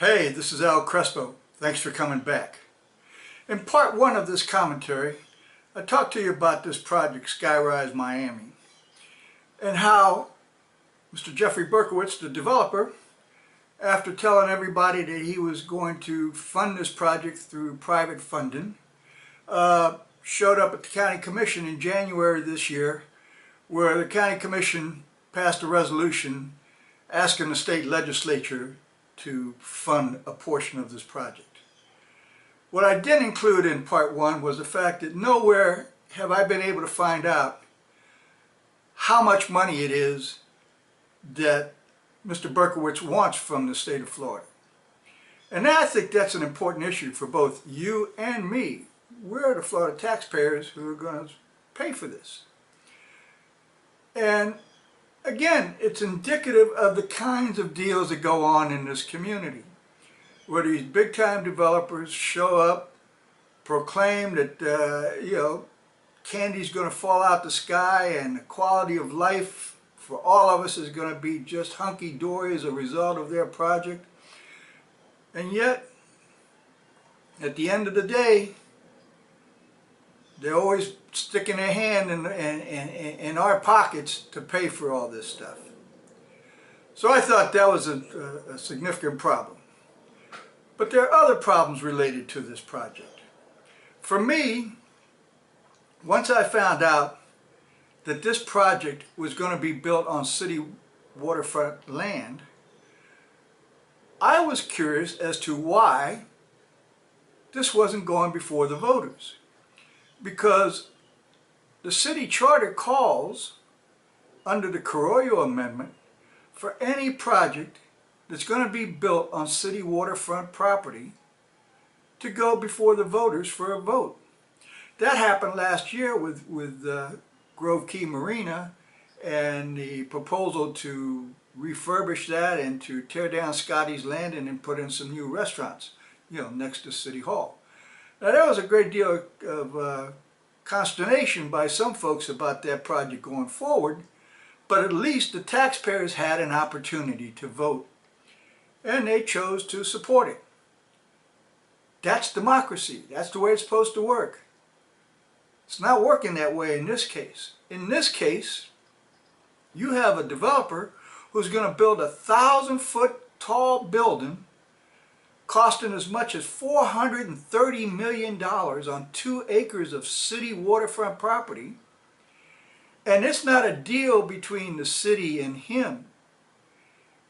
Hey, this is Al Crespo. Thanks for coming back. In part one of this commentary, I talked to you about this project, Skyrise Miami, and how Mr. Jeffrey Berkowitz, the developer, after telling everybody that he was going to fund this project through private funding, showed up at the County Commission in January this year, where the County Commission passed a resolution asking the state legislature to fund a portion of this project. What I didn't include in part one was the fact that nowhere have I been able to find out how much money it is that Mr. Berkowitz wants from the state of Florida. And I think that's an important issue for both you and me. We're the Florida taxpayers who are going to pay for this. And again, it's indicative of the kinds of deals that go on in this community, where these big-time developers show up, proclaim that candy's going to fall out the sky and the quality of life for all of us is going to be just hunky-dory as a result of their project. And yet, at the end of the day, they're always sticking their hand in our pockets to pay for all this stuff. So I thought that was a significant problem. But there are other problems related to this project. For me, once I found out that this project was going to be built on city waterfront land, I was curious as to why this wasn't going before the voters. Because the city charter calls, under the Carollo Amendment, for any project that's going to be built on city waterfront property to go before the voters for a vote. That happened last year with Grove Key Marina and the proposal to refurbish that and to tear down Scotty's Landing and put in some new restaurants, next to City Hall. Now, there was a great deal of consternation by some folks about that project going forward, but at least the taxpayers had an opportunity to vote, and they chose to support it. That's democracy. That's the way it's supposed to work. It's not working that way in this case. In this case, you have a developer who's going to build a 1,000-foot tall building costing as much as $430 million on 2 acres of city waterfront property. And it's not a deal between the city and him.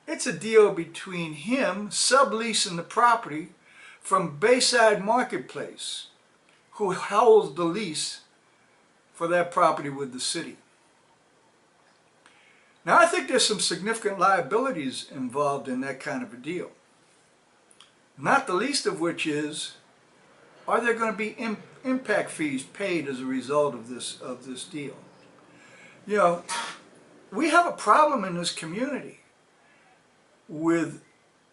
It's a deal between him subleasing the property from Bayside Marketplace, who holds the lease for that property with the city. Now, I think there's some significant liabilities involved in that kind of a deal. Not the least of which is, are there going to be impact fees paid as a result of this deal? We have a problem in this community with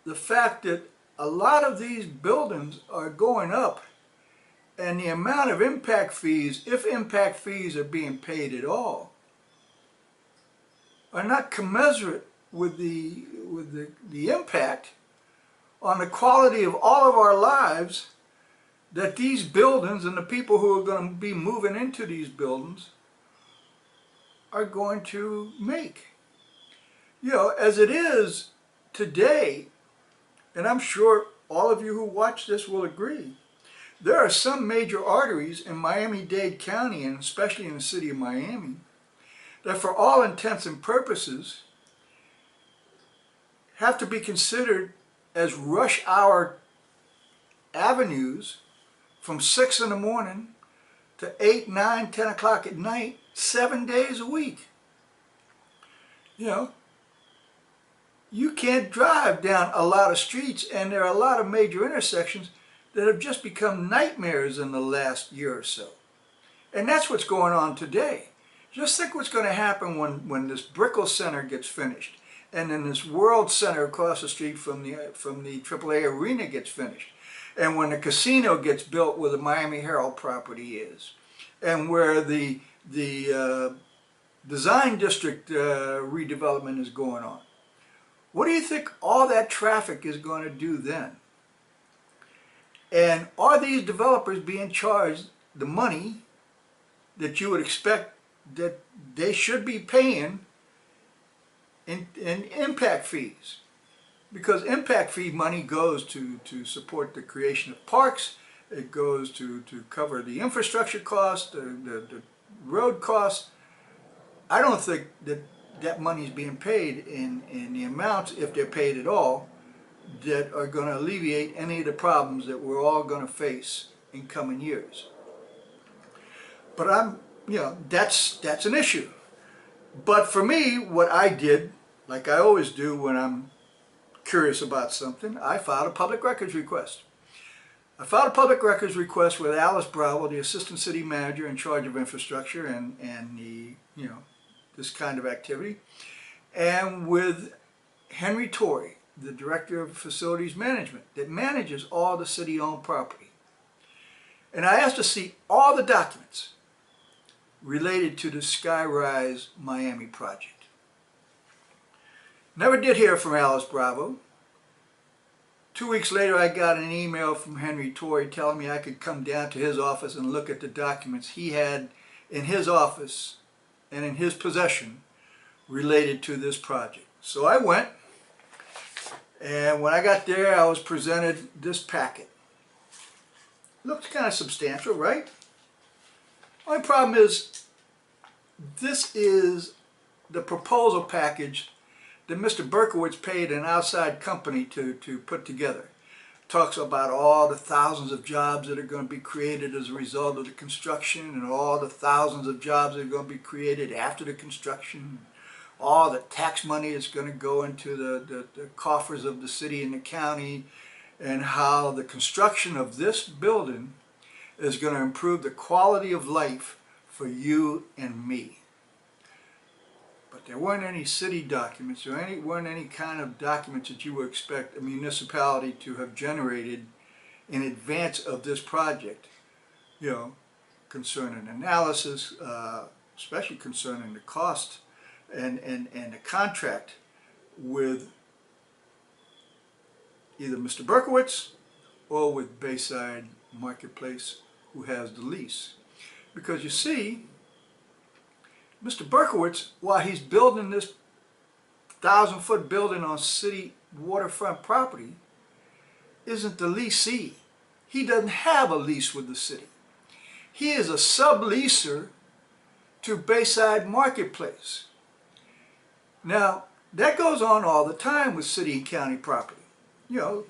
the fact that a lot of these buildings are going up, and the amount of impact fees, if impact fees are being paid at all, are not commensurate with the impact on the quality of all of our lives that these buildings and the people who are going to be moving into these buildings are going to make. As it is today, and I'm sure all of you who watch this will agree, there are some major arteries in Miami-Dade County, and especially in the city of Miami, that for all intents and purposes have to be considered as rush hour avenues from 6 in the morning to 8, 9, 10 o'clock at night, 7 days a week. You can't drive down a lot of streets, and there are a lot of major intersections that have just become nightmares in the last year or so. And that's what's going on today. Just think what's going to happen when this Brickell Center gets finished, and then this World Center across the street from the AAA Arena gets finished, and when the casino gets built where the Miami Herald property is, and where the design district redevelopment is going on. What do you think all that traffic is going to do then? And are these developers being charged the money that you would expect that they should be paying in impact fees? Because impact fee money goes to support the creation of parks, it goes to cover the infrastructure costs, the road costs. I don't think that money is being paid in the amounts, if they're paid at all, that are going to alleviate any of the problems that we're all going to face in coming years. But that's an issue. But for me, what I did, like I always do when I'm curious about something, I filed a public records request. I filed a public records request with Alice Bravo, the Assistant City Manager in charge of infrastructure and the, this kind of activity, and with Henry Torrey, the Director of Facilities Management, that manages all the city-owned property. And I asked to see all the documents related to the Skyrise Miami project. Never did hear from Alice Bravo. 2 weeks later, I got an email from Henry Torrey telling me I could come down to his office and look at the documents he had in his office and in his possession related to this project. So I went, and when I got there, I was presented this packet. Looks kind of substantial, right? Only problem is, this is the proposal package that Mr. Berkowitz paid an outside company to put together. Talks about all the thousands of jobs that are going to be created as a result of the construction, and all the thousands of jobs that are going to be created after the construction, all the tax money that's going to go into the coffers of the city and the county, and how the construction of this building is going to improve the quality of life for you and me. But there weren't any city documents, or weren't any kind of documents that you would expect a municipality to have generated in advance of this project, concerning analysis, especially concerning the cost and the contract with either Mr. Berkowitz or with Bayside Marketplace, who has the lease. Because you see, Mr. Berkowitz, while he's building this 1,000-foot building on city waterfront property, isn't the leasee. He doesn't have a lease with the city. He is a subleaser to Bayside Marketplace. Now, that goes on all the time with city and county property. The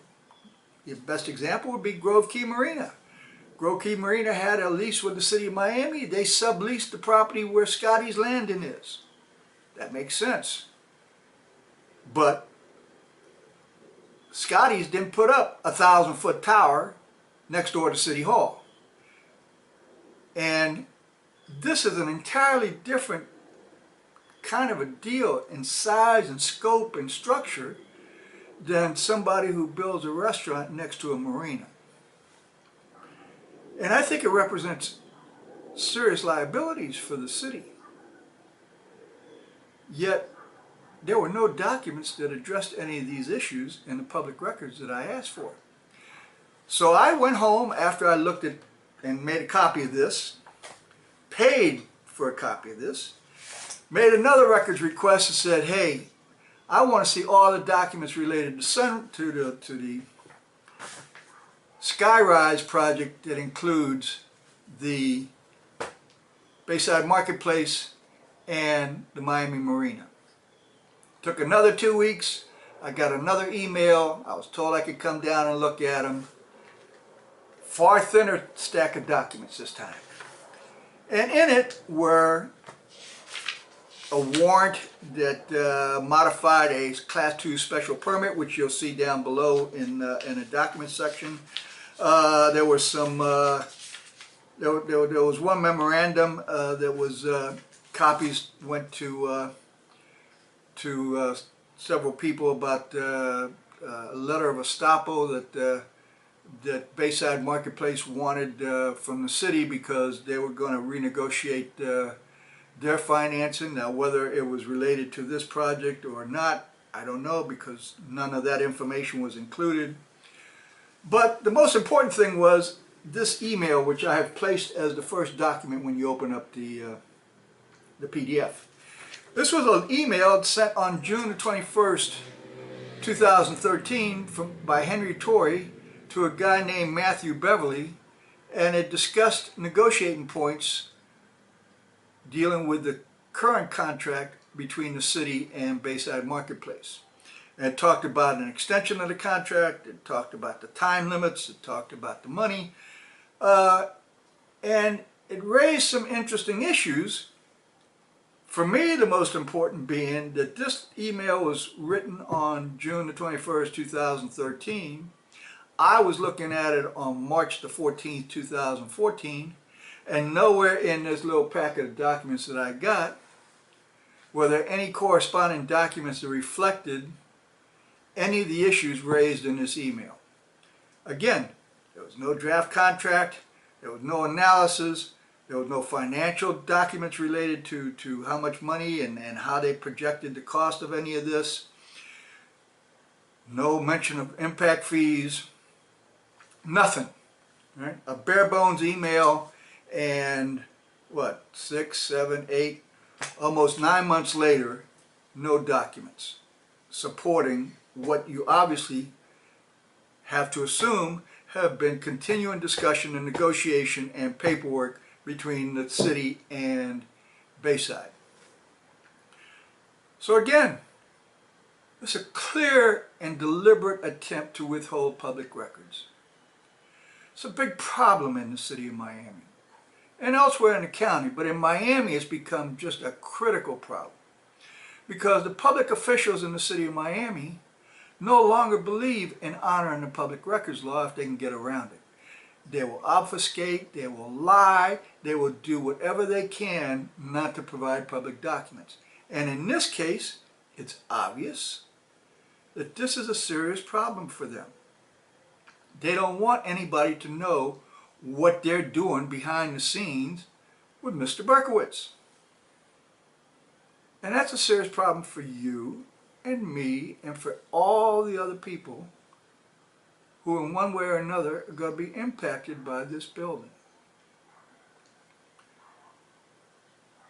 best example would be Grove Key Marina. Grove Key Marina had a lease with the city of Miami. They subleased the property where Scotty's Landing is. That makes sense. But Scotty's didn't put up a 1,000-foot tower next door to City Hall. And this is an entirely different kind of a deal in size and scope and structure than somebody who builds a restaurant next to a marina. And I think it represents serious liabilities for the city. Yet, there were no documents that addressed any of these issues in the public records that I asked for. So I went home after I looked at and made a copy of this, paid for a copy of this, made another records request and said, hey, I want to see all the documents related to the Skyrise project that includes the Bayside Marketplace and the Miami Marina. Took another 2 weeks. I got another email. I was told I could come down and look at them. Far thinner stack of documents this time. And in it were a warrant that modified a Class 2 special permit, which you'll see down below in the document section. There was some. There was one memorandum that was copies went to several people about a letter of estoppel that Bayside Marketplace wanted from the city because they were going to renegotiate their financing. Now, whether it was related to this project or not, I don't know, because none of that information was included. But the most important thing was this email, which I have placed as the first document when you open up the PDF. This was an email sent on June the 21st, 2013 by Henry Torrey to a guy named Matthew Beverly, and it discussed negotiating points dealing with the current contract between the city and Bayside Marketplace. And it talked about an extension of the contract, it talked about the time limits, it talked about the money, and it raised some interesting issues. For me, the most important being that this email was written on June the 21st, 2013. I was looking at it on March the 14th, 2014, and nowhere in this little packet of documents that I got were there any corresponding documents that reflected any of the issues raised in this email. Again, there was no draft contract, there was no analysis, there was no financial documents related to how much money and how they projected the cost of any of this. No mention of impact fees, nothing. Right? A bare bones email, and what, 6, 7, 8, almost 9 months later, no documents supporting what you obviously have to assume have been continuing discussion and negotiation and paperwork between the city and Bayside. So again, it's a clear and deliberate attempt to withhold public records. It's a big problem in the city of Miami and elsewhere in the county, but in Miami it's become just a critical problem because the public officials in the city of Miami no longer believe in honoring the public records law if they can get around it. They will obfuscate, they will lie, they will do whatever they can not to provide public documents. And in this case, it's obvious that this is a serious problem for them. They don't want anybody to know what they're doing behind the scenes with Mr. Berkowitz. And that's a serious problem for you and me and for all the other people who in one way or another are going to be impacted by this building.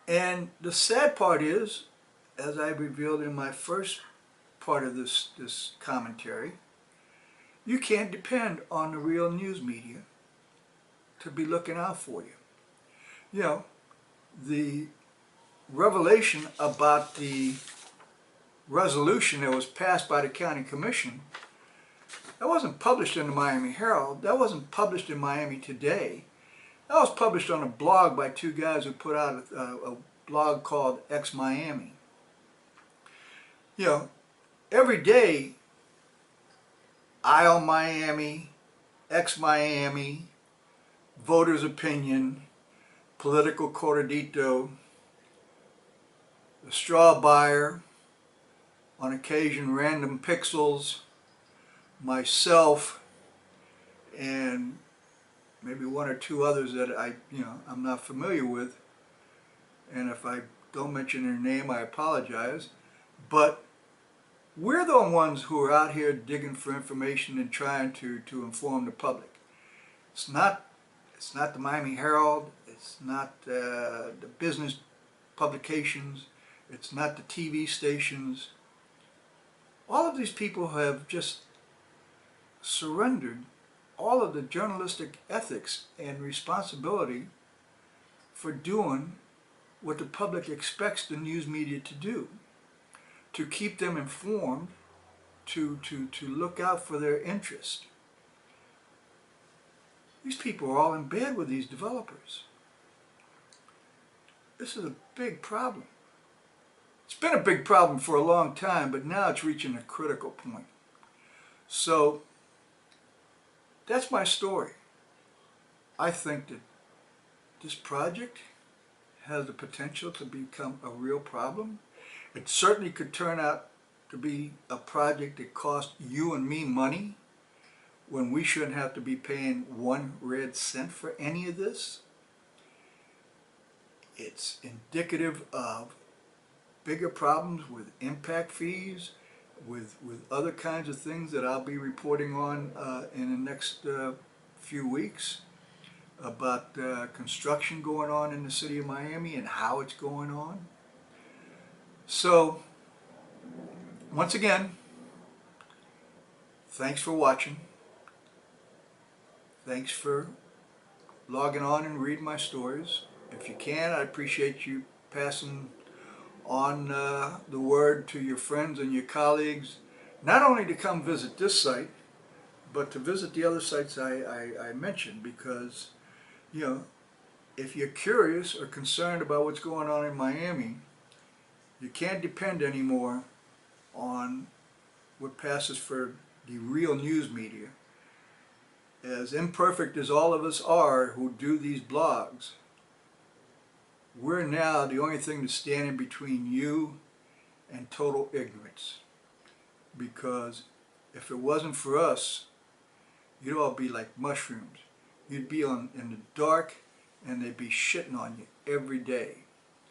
And the sad part is, as I revealed in my first part of this commentary, you can't depend on the real news media to be looking out for you. You know, the revelation about the resolution that was passed by the county commission, that wasn't published in the Miami Herald, that wasn't published in Miami Today, that was published on a blog by two guys who put out a blog called Ex-Miami. You know, every day, Eye on Miami, Ex-Miami, Voters' Opinion, Political Cortadito, The Straw Buyer, on occasion Random Pixels, myself, and maybe one or two others that I'm not familiar with, and if I don't mention their name, I apologize, but we're the ones who are out here digging for information and trying to inform the public. It's not the Miami Herald, it's not the business publications, it's not the TV stations. All of these people have just surrendered all of the journalistic ethics and responsibility for doing what the public expects the news media to do, to keep them informed, to look out for their interest. These people are all in bed with these developers. This is a big problem. It's been a big problem for a long time, but now it's reaching a critical point. So that's my story. I think that this project has the potential to become a real problem. It certainly could turn out to be a project that costs you and me money when we shouldn't have to be paying 1 red cent for any of this. It's indicative of bigger problems with impact fees, with other kinds of things that I'll be reporting on in the next few weeks about construction going on in the city of Miami and how it's going on. So, once again, thanks for watching. Thanks for logging on and reading my stories. If you can, I appreciate you passing on the word to your friends and your colleagues, not only to come visit this site, but to visit the other sites I mentioned, because, you know, if you're curious or concerned about what's going on in Miami, you can't depend anymore on what passes for the real news media. As imperfect as all of us are who do these blogs, we're now the only thing that's standing between you and total ignorance. Because if it wasn't for us, you'd all be like mushrooms. You'd be in the dark and they'd be shitting on you every day.